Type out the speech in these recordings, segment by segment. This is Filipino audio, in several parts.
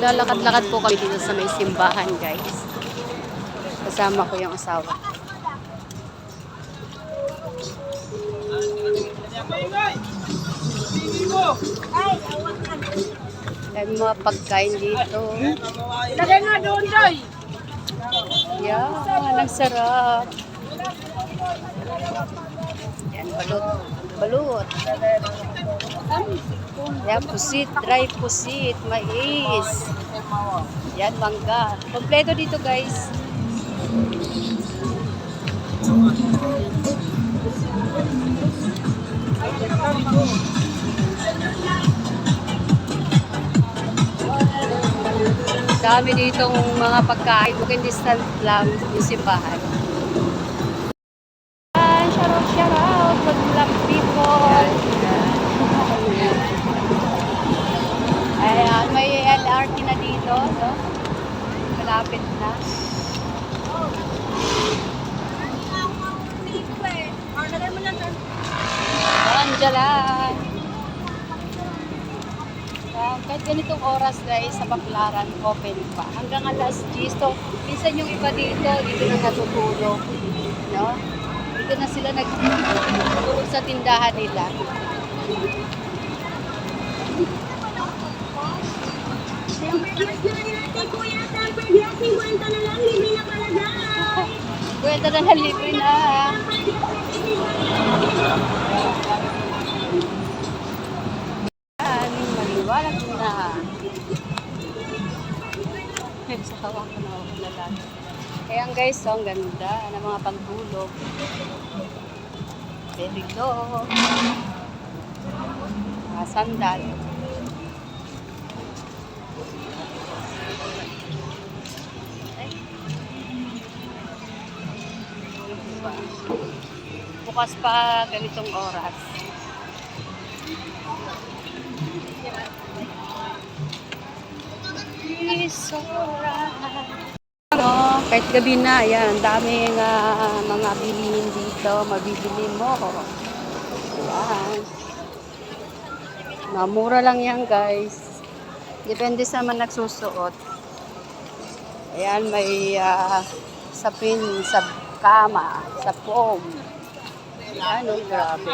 Maglalakad-lakad po kami dito sa may simbahan, guys. Kasama ko yung asawa. May mga pagkain dito. Ilagay nga doon, Joy. Yan, ang sarap. Yan, balut. Balut. Yan, pusit, dry pusit, mais. Yan, mangga. Kompleto dito, guys. Dami ditong mga pagkain. Bukid distant lang yung simbahan. Shout out. Good luck, people. Ayan, may LRT na dito. No? Malapit na. Anjalan. Kahit ganitong oras guys, sa Baclaran, open pa. Hanggang alas 10. So, minsan yung iba dito na natutulog. No? Dito na sila nagtulog sa tindahan nila. Kwenta na lang, libre na. Yan, maliwalag na. Sa tawa ko na lang. Ayan guys, so, ang ganda ng mga pantulog. Very low. Sandal. Bukas pa ganitong oras. Kahit gabi na, ayan, daming mga bilihin dito, mabibili mo. Ayan. Mura lang yan guys. Depende sa man nagsusuot. Ayan, may sapin sa kama, sa foam. Ayan, oh, grabe.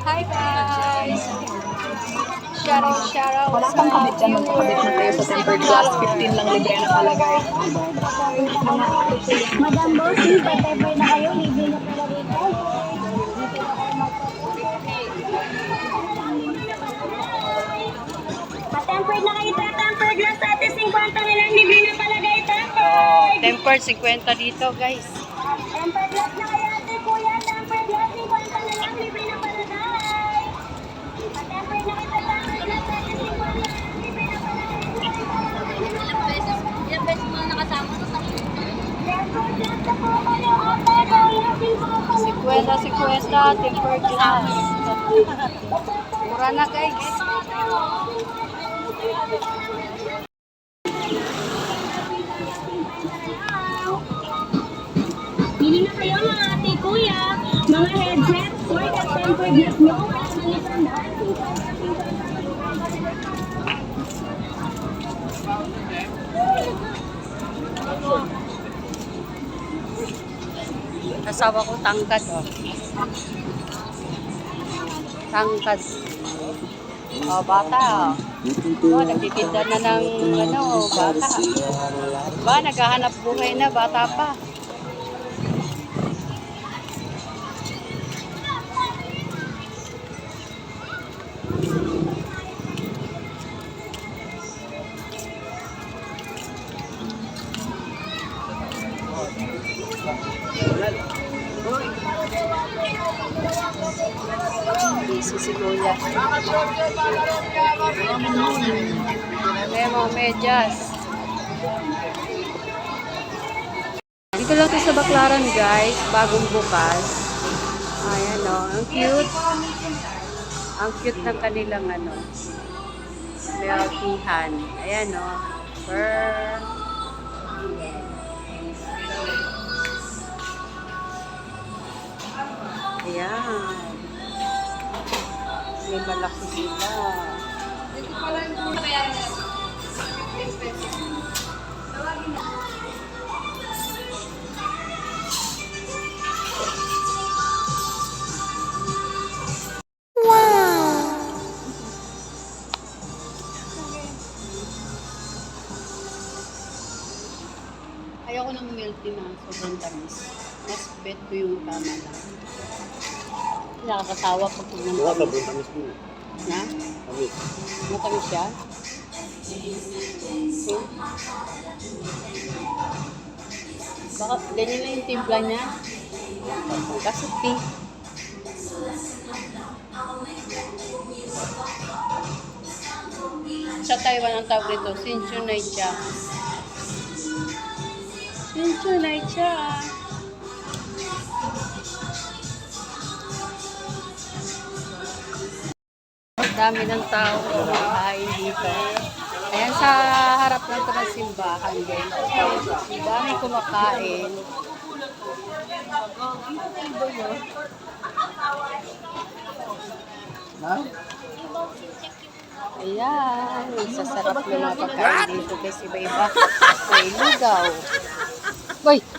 Hi guys! Shout out. Wala kang kabit dyan, magkakabit na tayo sa tempered glass. 15 lang libre na palagay. Madam Bossy, pa-temper na kayo, libre na pala dito. Pa-tempered na kayo, tempered glass natin, 50 na lang, libre na palagay, tempered. Tempered 50 dito guys. Tempered glass na kayo ate, kuya, tempered glass, 50 na lang, libre na palagay. Pa-tempered na kayo, tempered glass natin, 50 na lang, libre na palagay. Ilang beses mo nakasama sa sakit? Tempered glass na po kayo, ate, kuya, 50 tempered glass. Mura na guys. Pili na kayo mga ate, kuya, mga headset, for the tempered glass nyo, malitandaan, 50. Asawa ko tangkad oh. Tangkad. Oh, bata. Oh, nagtitinda na ng bata. Ba, naghahanap buhay na, bata pa. Busy si Kuya. May mga medyas. Dito lang ito sa Baclaran guys, bagong bukas. Ayan o, ang cute. Ang cute ng kanilang milkihan. Ayan o, Ayan. May malaki sila. Ito pala yung bayaran nila. 15 pesos. Tawagin na. Ayoko ng milk tea na sobrang tamis. Mas bet ko yung tama lang. Nakakasawa pag sobrang Wala ka, tamis. tamis mo. Na? Tamis. Matamis siya? Hmm? Baka ganyan lang yung timpla niya. Kasi tea. Sa Taiwan ang tawag dito, Sinchunai cha. Sinchunai cha. Ang dami ng tao kumakain dito. Ayan sa harap ng ito ng simbahan din. Ang dami kumakain. Ayan, sasarap na mga pagkain dito guys. Iba-iba. May lugaw. Boy!